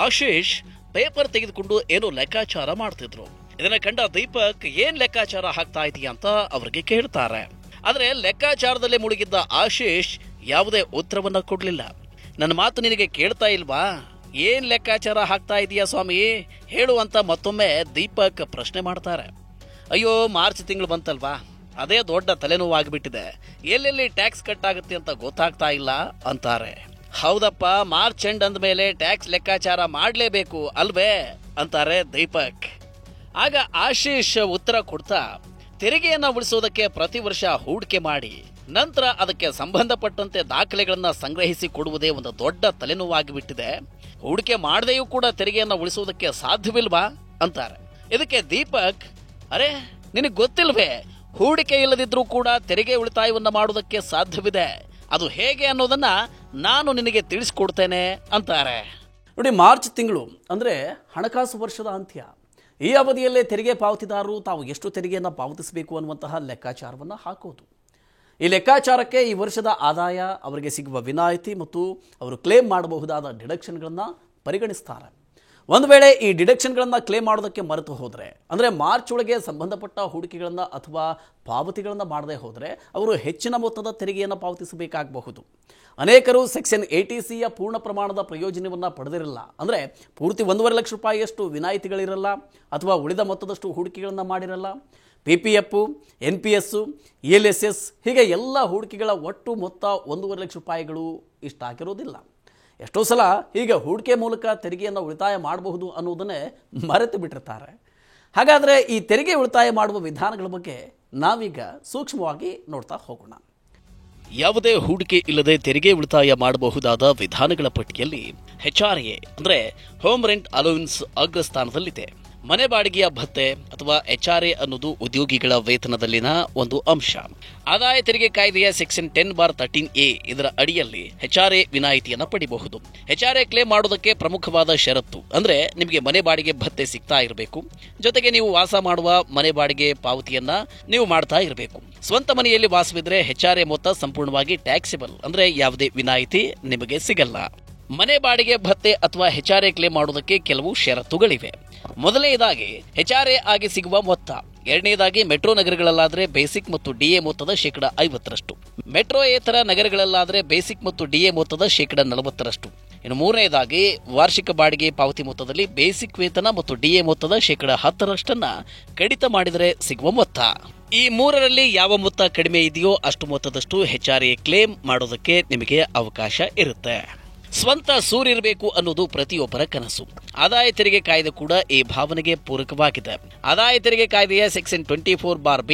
Ashish paper ತೆಗೆದುಕೊಂಡು ಏನೋ ಲೆಕ್ಕಾಚಾರ ಮಾಡ್ತಿದ್ರು. ಇದನ್ನ ಕಂಡ ದೀಪಕ್ ಏನ್ ಲೆಕ್ಕಾಚಾರ ಹಾಕ್ತಾ ಇದೀಯ ಅಂತ ಅವ್ರಿಗೆ ಕೇಳ್ತಾರೆ. ಆದ್ರೆ ಲೆಕ್ಕಾಚಾರದಲ್ಲಿ ಮುಳುಗಿದ್ದ ಆಶೀಶ್ ಯಾವುದೇ ಉತ್ತರವನ್ನ ಕೊಡ್ಲಿಲ್ಲ. ನನ್ನ ಮಾತು ನಿನಗೆ ಕೇಳ್ತಾ ಇಲ್ವಾ? ಏನ್ ಲೆಕ್ಕಾಚಾರ ಹಾಕ್ತಾ ಇದೀಯಾ ಸ್ವಾಮಿ ಹೇಳು ಅಂತ ಮತ್ತೊಮ್ಮೆ ದೀಪಕ್ ಪ್ರಶ್ನೆ ಮಾಡ್ತಾರೆ. ಅಯ್ಯೋ, ಮಾರ್ಚ್ ತಿಂಗಳು ಬಂತಲ್ವಾ, ಅದೇ ದೊಡ್ಡ ತಲೆನೋವಾಗಿಬಿಟ್ಟಿದೆ. ಎಲ್ಲೆಲ್ಲಿ ಟ್ಯಾಕ್ಸ್ ಕಟ್ ಆಗುತ್ತೆ ಅಂತ ಗೊತ್ತಾಗ್ತಾ ಇಲ್ಲ ಅಂತಾರೆ. ಹೌದಪ್ಪ, ಮಾರ್ಚ್ ಎಂಡ್ ಅಂದ ಮೇಲೆ ಟ್ಯಾಕ್ಸ್ ಲೆಕ್ಕಾಚಾರ ಮಾಡಲೇಬೇಕು ಅಲ್ವೇ ಅಂತಾರೆ ದೀಪಕ್. ಆಗ ಆಶೀಶ್ ಉತ್ತರ ಕೊಡ್ತಾ, ತೆರಿಗೆಯನ್ನ ಉಳಿಸೋದಕ್ಕೆ ಪ್ರತಿ ವರ್ಷ ಹೂಡಿಕೆ ಮಾಡಿ ನಂತರ ಅದಕ್ಕೆ ಸಂಬಂಧಪಟ್ಟಂತೆ ದಾಖಲೆಗಳನ್ನ ಸಂಗ್ರಹಿಸಿ ಕೊಡುವುದೇ ಒಂದು ದೊಡ್ಡ ತಲೆನೋವಾಗಿಬಿಟ್ಟಿದೆ. ಹೂಡಿಕೆ ಮಾಡದೆಯೂ ಕೂಡ ತೆರಿಗೆಯನ್ನ ಉಳಿಸೋದಕ್ಕೆ ಸಾಧ್ಯವಿಲ್ವಾ ಅಂತಾರೆ. ಇದಕ್ಕೆ ದೀಪಕ್, ಅರೆ ನಿನಗೆ ಗೊತ್ತಿಲ್ವೇ, ಹೂಡಿಕೆ ಇಲ್ಲದಿದ್ರೂ ಕೂಡ ತೆರಿಗೆ ಉಳಿತಾಯವನ್ನ ಮಾಡೋದಕ್ಕೆ ಸಾಧ್ಯವಿದೆ. ಅದು ಹೇಗೆ ಅನ್ನೋದನ್ನ ನಾನು ನಿನಗೆ ತಿಳಿಸ್ಕೊಡ್ತೇನೆ ಅಂತಾರೆ. ನೋಡಿ, ಮಾರ್ಚ್ ತಿಂಗಳು ಅಂದ್ರೆ ಹಣಕಾಸು ವರ್ಷದ ಅಂತ್ಯ. ಈ ಅವಧಿಯಲ್ಲೇ ತೆರಿಗೆ ಪಾವತಿದಾರರು ತಾವು ಎಷ್ಟು ತೆರಿಗೆಯನ್ನು ಪಾವತಿಸಬೇಕು ಅನ್ನುವಂತಹ ಲೆಕ್ಕಾಚಾರವನ್ನು ಹಾಕೋದು. ಈ ಲೆಕ್ಕಾಚಾರಕ್ಕೆ ಈ ವರ್ಷದ ಆದಾಯ, ಅವರಿಗೆ ಸಿಗುವ ವಿನಾಯಿತಿ ಮತ್ತು ಅವರು ಕ್ಲೇಮ್ ಮಾಡಬಹುದಾದ ಡಿಡಕ್ಷನ್ಗಳನ್ನು ಪರಿಗಣಿಸ್ತಾರೆ. ಒಂದು ವೇಳೆ ಈ ಡಿಡಕ್ಷನ್ಗಳನ್ನು ಕ್ಲೇಮ್ ಮಾಡೋದಕ್ಕೆ ಮರೆತು ಹೋದರೆ, ಅಂದರೆ ಮಾರ್ಚ್ ಒಳಗೆ ಸಂಬಂಧಪಟ್ಟ ಹೂಡಿಕೆಗಳನ್ನು ಅಥವಾ ಪಾವತಿಗಳನ್ನು ಮಾಡದೇ ಹೋದರೆ ಅವರು ಹೆಚ್ಚಿನ ಮೊತ್ತದ ತೆರಿಗೆಯನ್ನು ಪಾವತಿಸಬೇಕಾಗಬಹುದು. ಅನೇಕರು ಸೆಕ್ಷನ್ 80C ಪೂರ್ಣ ಪ್ರಮಾಣದ ಪ್ರಯೋಜನವನ್ನು ಪಡೆದಿರಲ್ಲ. ಅಂದರೆ ಪೂರ್ತಿ 1.5 ಲಕ್ಷ ರೂಪಾಯಿಯಷ್ಟು ವಿನಾಯಿತಿಗಳಿರಲ್ಲ ಅಥವಾ ಉಳಿದ ಮೊತ್ತದಷ್ಟು ಹೂಡಿಕೆಗಳನ್ನು ಮಾಡಿರಲ್ಲ. PPF, NPS, ELSS ಹೀಗೆ ಎಲ್ಲ ಹೂಡಿಕೆಗಳ ಒಟ್ಟು ಮೊತ್ತ 1.5 ಲಕ್ಷ ರೂಪಾಯಿಗಳು ಇಷ್ಟಾಗಿರೋದಿಲ್ಲ. ಎಷ್ಟೋ ಸಲ ಹೀಗೆ ಹೂಡಿಕೆ ಮೂಲಕ ತೆರಿಗೆಯನ್ನು ಉಳಿತಾಯ ಮಾಡಬಹುದು ಅನ್ನೋದನ್ನೇ ಮರೆತು ಬಿಟ್ಟಿರ್ತಾರೆ. ಹಾಗಾದರೆ ಈ ತೆರಿಗೆ ಉಳಿತಾಯ ಮಾಡುವ ವಿಧಾನಗಳ ಬಗ್ಗೆ ನಾವೀಗ ಸೂಕ್ಷ್ಮವಾಗಿ ನೋಡ್ತಾ ಹೋಗೋಣ. ಯಾವುದೇ ಹೂಡಿಕೆ ಇಲ್ಲದೆ ತೆರಿಗೆ ಉಳಿತಾಯ ಮಾಡಬಹುದಾದ ವಿಧಾನಗಳ ಪಟ್ಟಿಯಲ್ಲಿ HRA ಅಂದರೆ ಹೋಮ್ ರೆಂಟ್ ಅಲೋವೆನ್ಸ್ ಅಗ್ರಸ್ಥಾನದಲ್ಲಿದೆ. ಮನೆ ಬಾಡಿಗೆಯ ಭತ್ಯೆ ಅಥವಾ HRA ಅನ್ನೋದು ಉದ್ಯೋಗಿಗಳ ವೇತನದಲ್ಲಿನ ಒಂದು ಅಂಶ. ಆದಾಯ ತೆರಿಗೆ ಕಾಯ್ದೆಯ ಸೆಕ್ಷನ್ 10/13A ಇದರ ಅಡಿಯಲ್ಲಿ HRA ವಿನಾಯಿತಿಯನ್ನು ಪಡೆಯಬಹುದು. HRA ಕ್ಲೇಮ್ ಮಾಡೋದಕ್ಕೆ ಪ್ರಮುಖವಾದ ಷರತ್ತು ಅಂದ್ರೆ ನಿಮಗೆ ಮನೆ ಬಾಡಿಗೆ ಭತ್ಯೆ ಸಿಗ್ತಾ ಇರಬೇಕು, ಜೊತೆಗೆ ನೀವು ವಾಸ ಮಾಡುವ ಮನೆ ಬಾಡಿಗೆ ಪಾವತಿಯನ್ನ ನೀವು ಮಾಡ್ತಾ ಇರಬೇಕು. ಸ್ವಂತ ಮನೆಯಲ್ಲಿ ವಾಸವಿದ್ರೆ HRA ಮೊತ್ತ ಸಂಪೂರ್ಣವಾಗಿ ಟ್ಯಾಕ್ಸೇಬಲ್, ಅಂದ್ರೆ ಯಾವುದೇ ವಿನಾಯಿತಿ ನಿಮಗೆ ಸಿಗಲ್ಲ. ಮನೆ ಬಾಡಿಗೆ ಭತ್ಯೆ ಅಥವಾ HRA ಕ್ಲೇಮ್ ಮಾಡೋದಕ್ಕೆ ಕೆಲವು ಷರತ್ತುಗಳಿವೆ. ಮೊದಲನೆಯದಾಗಿ HRA ಆಗಿ ಸಿಗುವ ಮೊತ್ತ. ಎರಡನೇದಾಗಿ ಮೆಟ್ರೋ ನಗರಗಳಲ್ಲಾದರೆ ಬೇಸಿಕ್ ಮತ್ತು DA ಮೊತ್ತದ 50%. ಮೆಟ್ರೋಯೇತರ ನಗರಗಳಲ್ಲಾದರೆ ಬೇಸಿಕ್ ಮತ್ತು DA ಮೊತ್ತದ 40%. ಇನ್ನು ಮೂರನೇದಾಗಿ ವಾರ್ಷಿಕ ಬಾಡಿಗೆ ಪಾವತಿ ಮೊತ್ತದಲ್ಲಿ ಬೇಸಿಕ್ ವೇತನ ಮತ್ತು DA ಮೊತ್ತದ 10% ಕಡಿತ ಮಾಡಿದರೆ ಸಿಗುವ ಮೊತ್ತ. ಈ ಮೂರರಲ್ಲಿ ಯಾವ ಮೊತ್ತ ಕಡಿಮೆ ಇದೆಯೋ ಅಷ್ಟು ಮೊತ್ತದಷ್ಟು HRA ಕ್ಲೇಮ್ ಮಾಡೋದಕ್ಕೆ ನಿಮಗೆ ಅವಕಾಶ ಇರುತ್ತೆ. ಸ್ವಂತ ಸೂರಿರಬೇಕು ಅನ್ನೋದು ಪ್ರತಿಯೊಬ್ಬರ ಕನಸು. ಆದಾಯ ತೆರಿಗೆ ಕಾಯ್ದೆ ಕೂಡ ಈ ಭಾವನೆಗೆ ಪೂರಕವಾಗಿದೆ. ಆದಾಯ ತೆರಿಗೆ ಕಾಯ್ದೆಯ ಸೆಕ್ಷನ್ 24(b)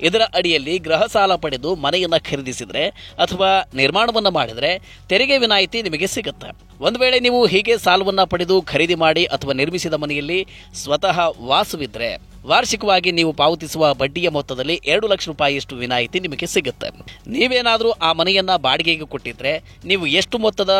ಇದರ ಅಡಿಯಲ್ಲಿ ಗೃಹ ಸಾಲ ಪಡೆದು ಮನೆಯನ್ನ ಖರೀದಿಸಿದ್ರೆ ಅಥವಾ ನಿರ್ಮಾಣವನ್ನ ಮಾಡಿದ್ರೆ ತೆರಿಗೆ ವಿನಾಯಿತಿ ನಿಮಗೆ ಸಿಗುತ್ತೆ. ಒಂದು ವೇಳೆ ನೀವು ಹೀಗೆ ಸಾಲವನ್ನ ಪಡೆದು ಖರೀದಿ ಮಾಡಿ ಅಥವಾ ನಿರ್ಮಿಸಿದ ಮನೆಯಲ್ಲಿ ಸ್ವತಃ ವಾಸವಿದ್ರೆ ವಾರ್ಷಿಕವಾಗಿ ನೀವು ಪಾವತಿಸುವ ಬಡ್ಡಿಯ ಮೊತ್ತದಲ್ಲಿ 2 ಲಕ್ಷ ರೂಪಾಯಿಯಷ್ಟು ವಿನಾಯಿತಿ ನಿಮಗೆ ಸಿಗುತ್ತೆ. ನೀವೇನಾದರೂ ಆ ಮನೆಯನ್ನ ಬಾಡಿಗೆಗೆ ಕೊಟ್ಟಿದ್ರೆ ನೀವು ಎಷ್ಟು ಮೊತ್ತದ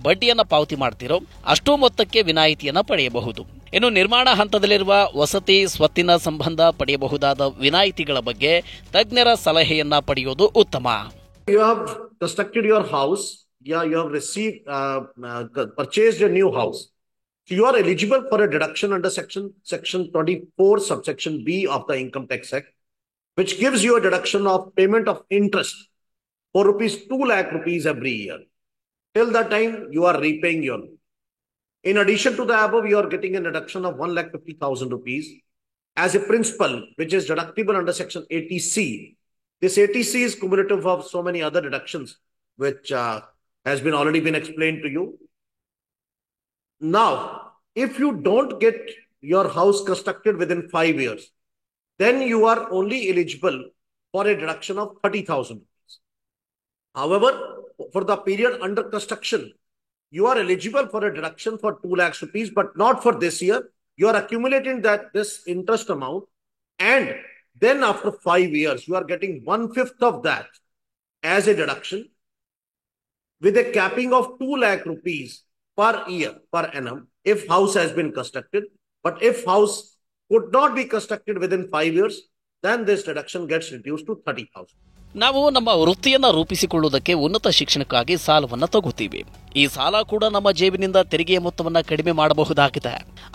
ಬಡ್ಡಿಯನ್ನ ಪಾವತಿ ಮಾಡ್ತೀರೋ ಅಷ್ಟೂ ಮೊತ್ತಕ್ಕೆ ವಿನಾಯಿತಿಯನ್ನ ಪಡೆಯಬಹುದು. ಇನ್ನು ನಿರ್ಮಾಣ ಹಂತದಲ್ಲಿರುವ ವಸತಿ ಸ್ವತ್ತಿನ ಸಂಬಂಧ ಪಡೆಯಬಹುದಾದ ವಿನಾಯಿತಿಗಳ ಬಗ್ಗೆ ತಜ್ಞರ ಸಲಹೆಯನ್ನ ಪಡೆಯೋದು ಉತ್ತಮ. You have constructed your house, yeah, you have received purchased a new house. So you are eligible for a deduction under section 24 subsection B of the Income Tax Act, which gives you a deduction of payment of interest for ₹2 lakh every year. Till that time you are repaying your loan. In addition to the above, you are getting a deduction of ₹1,50,000 as a principal, which is deductible under section 80C. This 80C is cumulative of so many other deductions, which has been already been explained to you. Now, if you don't get your house constructed within 5 years, then you are only eligible for a deduction of ₹30,000. However, for the period under construction, you are eligible for a deduction for ₹2 lakhs, but not for this year. You are accumulating this interest amount, and then after 5 years, you are getting 1/5 of that as a deduction with a capping of ₹2 lakh per year, per annum, if house has been constructed. But if house could not be constructed within 5 years, then this deduction gets reduced to 30,000. ನಾವು ನಮ್ಮ ವೃತ್ತಿಯನ್ನ ರೂಪಿಸಿಕೊಳ್ಳುವುದಕ್ಕೆ ಉನ್ನತ ಶಿಕ್ಷಣಕ್ಕಾಗಿ ಸಾಲವನ್ನು ತಗೋತೀವಿ. ಈ ಸಾಲ ಕೂಡ ನಮ್ಮ ಜೇಬಿನಿಂದ ತೆರಿಗೆಯ ಮೊತ್ತವನ್ನು ಕಡಿಮೆ ಮಾಡಬಹುದಾಗಿದೆ.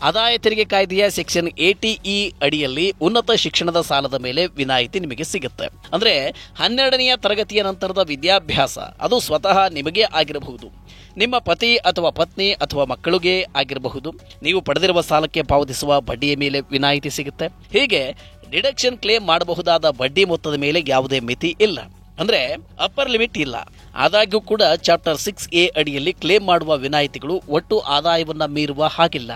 ಆದಾಯ ತೆರಿಗೆ ಕಾಯ್ದೆಯ ಸೆಕ್ಷನ್ 80E ಅಡಿಯಲ್ಲಿ ಉನ್ನತ ಶಿಕ್ಷಣದ ಸಾಲದ ಮೇಲೆ ವಿನಾಯಿತಿ ನಿಮಗೆ ಸಿಗುತ್ತೆ. ಅಂದ್ರೆ 12ನೇ ತರಗತಿಯ ನಂತರದ ವಿದ್ಯಾಭ್ಯಾಸ ಅದು ಸ್ವತಃ ನಿಮಗೆ ಆಗಿರಬಹುದು, ನಿಮ್ಮ ಪತಿ ಅಥವಾ ಪತ್ನಿ ಅಥವಾ ಮಕ್ಕಳಿಗೆ ಆಗಿರಬಹುದು. ನೀವು ಪಡೆದಿರುವ ಸಾಲಕ್ಕೆ ಪಾವತಿಸುವ ಬಡ್ಡಿಯ ಮೇಲೆ ವಿನಾಯಿತಿ ಸಿಗುತ್ತೆ. ಹೀಗೆ ಡಿಡಕ್ಷನ್ ಕ್ಲೇಮ್ ಮಾಡಬಹುದಾದ ಬಡ್ಡಿ ಮೊತ್ತದ ಮೇಲೆ ಯಾವುದೇ ಮಿತಿ ಇಲ್ಲ, ಅಂದ್ರೆ ಅಪ್ಪರ್ ಲಿಮಿಟ್ ಇಲ್ಲ. ಆದಾಗ್ಯೂ ಕೂಡ ಚಾಪ್ಟರ್ 6A ಅಡಿಯಲ್ಲಿ ಕ್ಲೇಮ್ ಮಾಡುವ ವಿನಾಯಿತಿಗಳು ಒಟ್ಟು ಆದಾಯವನ್ನ ಮೀರುವ ಹಾಗಿಲ್ಲ.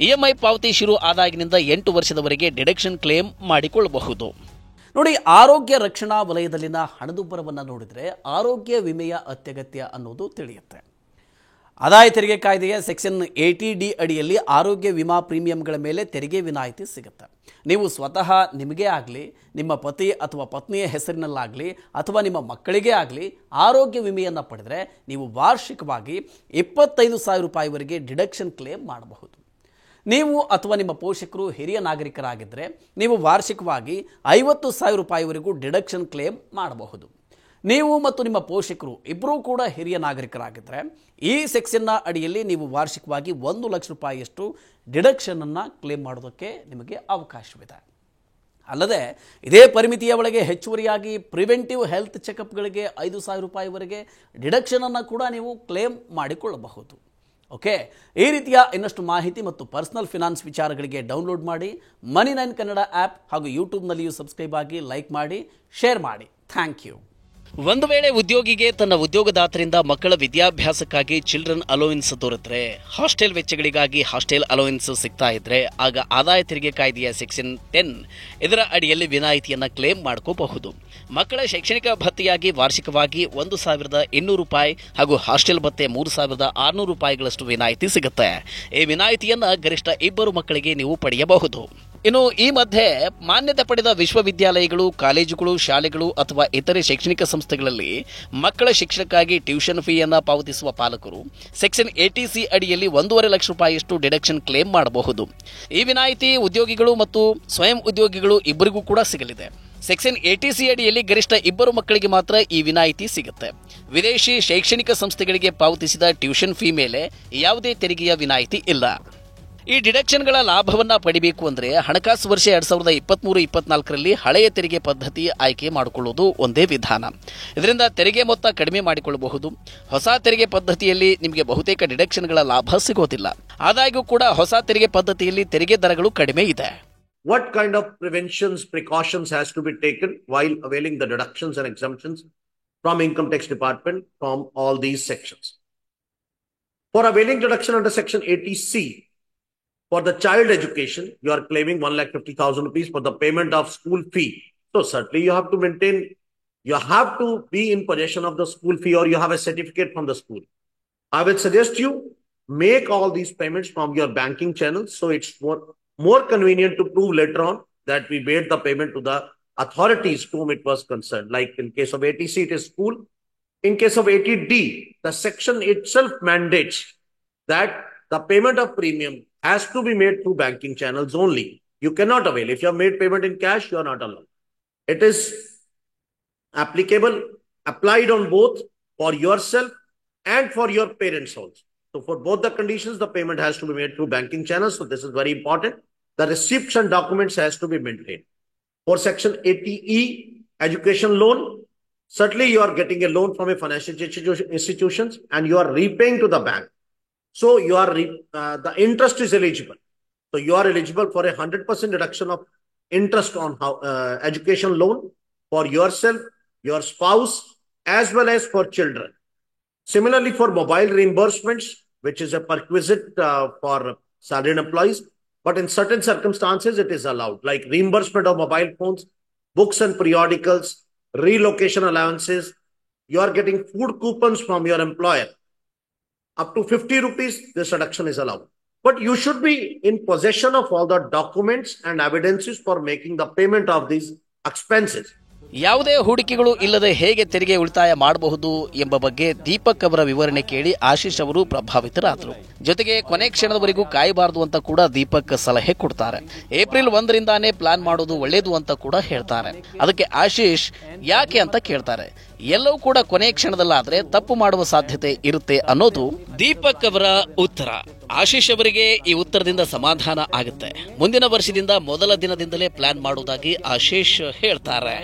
EMI ಪಾವತಿ ಶುರು ಆದಾಗಿನಿಂದ 8 ವರ್ಷದವರೆಗೆ ಡಿಡಕ್ಷನ್ ಕ್ಲೇಮ್ ಮಾಡಿಕೊಳ್ಳಬಹುದು. ನೋಡಿ, ಆರೋಗ್ಯ ರಕ್ಷಣಾ ವಲಯದಲ್ಲಿನ ಹಣದುಬ್ಬರವನ್ನು ನೋಡಿದರೆ ಆರೋಗ್ಯ ವಿಮೆಯ ಅತ್ಯಗತ್ಯ ಅನ್ನೋದು ತಿಳಿಯುತ್ತೆ. ಆದಾಯ ತೆರಿಗೆ ಕಾಯ್ದೆಯ ಸೆಕ್ಷನ್ 80D ಅಡಿಯಲ್ಲಿ ಆರೋಗ್ಯ ವಿಮಾ ಪ್ರೀಮಿಯಂಗಳ ಮೇಲೆ ತೆರಿಗೆ ವಿನಾಯಿತಿ ಸಿಗುತ್ತೆ. ನೀವು ಸ್ವತಃ ನಿಮಗೆ ಆಗಲಿ, ನಿಮ್ಮ ಪತಿ ಅಥವಾ ಪತ್ನಿಯ ಹೆಸರಿನಲ್ಲಾಗಲಿ ಅಥವಾ ನಿಮ್ಮ ಮಕ್ಕಳಿಗೆ ಆಗಲಿ ಆರೋಗ್ಯ ವಿಮೆಯನ್ನು ಪಡೆದರೆ ನೀವು ವಾರ್ಷಿಕವಾಗಿ 25,000 ರೂಪಾಯಿವರೆಗೆ ಡಿಡಕ್ಷನ್ ಕ್ಲೇಮ್ ಮಾಡಬಹುದು. ನೀವು ಅಥವಾ ನಿಮ್ಮ ಪೋಷಕರು ಹಿರಿಯ ನಾಗರಿಕರಾಗಿದ್ದರೆ ನೀವು ವಾರ್ಷಿಕವಾಗಿ 50,000 ರೂಪಾಯಿವರೆಗೂ ಡಿಡಕ್ಷನ್ ಕ್ಲೇಮ್ ಮಾಡಬಹುದು. ನೀವು ಮತ್ತು ನಿಮ್ಮ ಪೋಷಕರು ಇಬ್ಬರೂ ಕೂಡ ಹಿರಿಯ ನಾಗರಿಕರಾಗಿದ್ದರೆ ಈ ಸೆಕ್ಷನ್ನ ಅಡಿಯಲ್ಲಿ ನೀವು ವಾರ್ಷಿಕವಾಗಿ 1 ಲಕ್ಷ ರೂಪಾಯಿಯಷ್ಟು ಡಿಡಕ್ಷನನ್ನು ಕ್ಲೇಮ್ ಮಾಡೋದಕ್ಕೆ ನಿಮಗೆ ಅವಕಾಶವಿದೆ. ಅಲ್ಲದೆ ಇದೇ ಪರಿಮಿತಿಯ ಒಳಗೆ ಹೆಚ್ಚುವರಿಯಾಗಿ ಪ್ರಿವೆಂಟಿವ್ ಹೆಲ್ತ್ ಚೆಕಪ್ಗಳಿಗೆ 5,000 ರೂಪಾಯಿವರೆಗೆ ಡಿಡಕ್ಷನನ್ನು ಕೂಡ ನೀವು ಕ್ಲೇಮ್ ಮಾಡಿಕೊಳ್ಳಬಹುದು. ಓಕೆ, ಈ ರೀತಿಯ ಇನ್ನಷ್ಟು ಮಾಹಿತಿ ಮತ್ತು ಪರ್ಸನಲ್ ಫಿನಾನ್ಸ್ ವಿಚಾರಗಳಿಗೆ ಡೌನ್ಲೋಡ್ ಮಾಡಿ ಮನಿ9 ಕನ್ನಡ ಆ್ಯಪ್ ಹಾಗೂ ಯೂಟ್ಯೂಬ್ನಲ್ಲಿಯೂ ಸಬ್ಸ್ಕ್ರೈಬ್ ಆಗಿ, ಲೈಕ್ ಮಾಡಿ, ಶೇರ್ ಮಾಡಿ. Thank you. ಒಂದು ವೇಳೆ ಉದ್ಯೋಗಿಗೆ ತನ್ನ ಉದ್ಯೋಗದಾತರಿಂದ ಮಕ್ಕಳ ವಿದ್ಯಾಭ್ಯಾಸಕ್ಕಾಗಿ ಚಿಲ್ಡ್ರನ್ ಅಲೋವೆನ್ಸ್ ದೊರೆತರೆ, ಹಾಸ್ಟೆಲ್ ವೆಚ್ಚಗಳಿಗಾಗಿ ಹಾಸ್ಟೆಲ್ ಅಲೋವೆನ್ಸ್ ಸಿಗ್ತಾ ಇದ್ರೆ ಆಗ ಆದಾಯ ತೆರಿಗೆ ಕಾಯ್ದೆಯ ಸೆಕ್ಷನ್ 10 ಇದರ ಅಡಿಯಲ್ಲಿ ವಿನಾಯಿತಿಯನ್ನು ಕ್ಲೇಮ್ ಮಾಡ್ಕೋಬಹುದು. ಮಕ್ಕಳ ಶೈಕ್ಷಣಿಕ ಭತ್ಯೆಯಾಗಿ ವಾರ್ಷಿಕವಾಗಿ 1,200 ರೂಪಾಯಿ ಹಾಗೂ ಹಾಸ್ಟೆಲ್ ಭತ್ಯೆ 3,600 ರೂಪಾಯಿಗಳಷ್ಟು ವಿನಾಯಿತಿ ಸಿಗುತ್ತೆ. ಈ ವಿನಾಯಿತಿಯನ್ನು ಗರಿಷ್ಠ 2 ಮಕ್ಕಳಿಗೆ ನೀವು ಪಡೆಯಬಹುದು. ಇನ್ನು ಈ ಮಧ್ಯೆ ಮಾನ್ಯತೆ ಪಡೆದ ವಿಶ್ವವಿದ್ಯಾಲಯಗಳು, ಕಾಲೇಜುಗಳು, ಶಾಲೆಗಳು ಅಥವಾ ಇತರೆ ಶೈಕ್ಷಣಿಕ ಸಂಸ್ಥೆಗಳಲ್ಲಿ ಮಕ್ಕಳ ಶಿಕ್ಷಣಕ್ಕಾಗಿ ಟ್ಯೂಷನ್ ಫೀಯನ್ನು ಪಾವತಿಸುವ ಪಾಲಕರು ಸೆಕ್ಷನ್ 80C ಅಡಿಯಲ್ಲಿ 1.5 ಲಕ್ಷ ರೂಪಾಯಿಯಷ್ಟು ಡಿಡಕ್ಷನ್ ಕ್ಲೇಮ್ ಮಾಡಬಹುದು. ಈ ವಿನಾಯಿತಿ ಉದ್ಯೋಗಿಗಳು ಮತ್ತು ಸ್ವಯಂ ಉದ್ಯೋಗಿಗಳು ಇಬ್ಬರಿಗೂ ಕೂಡ ಸಿಗಲಿದೆ. ಸೆಕ್ಷನ್ 80C ಅಡಿಯಲ್ಲಿ ಗರಿಷ್ಠ 2 ಮಕ್ಕಳಿಗೆ ಮಾತ್ರ ಈ ವಿನಾಯಿತಿ ಸಿಗುತ್ತೆ. ವಿದೇಶಿ ಶೈಕ್ಷಣಿಕ ಸಂಸ್ಥೆಗಳಿಗೆ ಪಾವತಿಸಿದ ಟ್ಯೂಷನ್ ಫೀ ಮೇಲೆ ಯಾವುದೇ ತೆರಿಗೆಯ ವಿನಾಯಿತಿ ಇಲ್ಲ. ಈ ಡಿಡಕ್ಷನ್ಗಳ ಲಾಭವನ್ನ ಪಡಿಬೇಕು ಅಂದರೆ ಹಣಕಾಸು ವರ್ಷ 2023-24ರಲ್ಲಿ ಹಳೆಯ ತೆರಿಗೆ ಪದ್ಧತಿ ಆಯ್ಕೆ ಮಾಡಿಕೊಳ್ಳುವುದು ಒಂದೇ ವಿಧಾನ. ಇದರಿಂದ ತೆರಿಗೆ ಮೊತ್ತ ಕಡಿಮೆ ಮಾಡಿಕೊಳ್ಳಬಹುದು. ಹೊಸ ತೆರಿಗೆ ಪದ್ಧತಿಯಲ್ಲಿ ನಿಮಗೆ ಬಹುತೇಕ ಡಿಡಕ್ಷನ್ಗಳ ಲಾಭ ಸಿಗೋದಿಲ್ಲ. ಆದಾಗ್ಯೂ ಕೂಡ ಹೊಸ ತೆರಿಗೆ ಪದ್ಧತಿಯಲ್ಲಿ ತೆರಿಗೆ ದರಗಳು ಕಡಿಮೆ ಇದೆ. What kind of precautions has to be taken while availing the deductions and exemptions from Income Tax Department from all these sections? For availing deduction under section 80C, for the child education, you are claiming 1,50,000 rupees for the payment of school fee. So certainly you have to be in possession of the school fee or you have a certificate from the school. I will suggest you make all these payments from your banking channels. So it's more convenient to prove later on that we made the payment to the authorities to whom it was concerned. Like in case of 80C, it is school. In case of 80D, the section itself mandates that the payment of premium has to be made through banking channels only. You cannot avail. If you have made payment in cash, you are not allowed. It is applied on both for yourself and for your parents also. So for both the conditions, the payment has to be made through banking channels. So this is very important. The receipts and documents has to be maintained. For section 80E, education loan, certainly you are getting a loan from a financial institutions and you are repaying to the bank. So you are the interest is eligible. So you are eligible for 100% deduction of interest on education loan for yourself, your spouse, as well as for children. Similarly, for mobile reimbursements, which is a perquisite for salaried employees, but in certain circumstances it is allowed, like reimbursement of mobile phones, books and periodicals, relocation allowances. You are getting food coupons from your employer. Up to 50 rupees, this deduction is allowed. But you should be in possession of all the documents and evidences for making the payment of these expenses. ಯಾವುದೇ ಹೂಡಿಕೆಗಳು ಇಲ್ಲದೆ ಹೇಗೆ ತೆರಿಗೆ ಉಳಿತಾಯ ಮಾಡಬಹುದು ಎಂಬ ಬಗ್ಗೆ ದೀಪಕ್ ಅವರ ವಿವರಣೆ ಕೇಳಿ ಆಶೀಶ್ ಅವರು ಪ್ರಭಾವಿತರಾದರು. ಜೊತೆಗೆ ಕೊನೆ ಕ್ಷಣದವರೆಗೂ ಕಾಯಬಾರದು ಅಂತ ಕೂಡ ದೀಪಕ್ ಸಲಹೆ ಕೊಡ್ತಾರೆ. ಏಪ್ರಿಲ್ 1ರಿಂದಾನೇ ಪ್ಲಾನ್ ಮಾಡೋದು ಒಳ್ಳೇದು ಅಂತ ಕೂಡ ಹೇಳ್ತಾರೆ. ಅದಕ್ಕೆ ಆಶೀಶ್ ಯಾಕೆ ಅಂತ ಕೇಳ್ತಾರೆ. ಎಲ್ಲವೂ ಕೂಡ ಕೊನೆ ಕ್ಷಣದಲ್ಲಾದ್ರೆ ತಪ್ಪು ಮಾಡುವ ಸಾಧ್ಯತೆ ಇರುತ್ತೆ ಅನ್ನೋದು ದೀಪಕ್ ಅವರ ಉತ್ತರ. ಆಶೀಶ್ ಅವರಿಗೆ ಈ ಉತ್ತರದಿಂದ ಸಮಾಧಾನ ಆಗುತ್ತೆ. ಮುಂದಿನ ವರ್ಷದಿಂದ ಮೊದಲ ದಿನದಿಂದಲೇ ಪ್ಲಾನ್ ಮಾಡುವುದಾಗಿ ಆಶೀಶ್ ಹೇಳ್ತಾರೆ.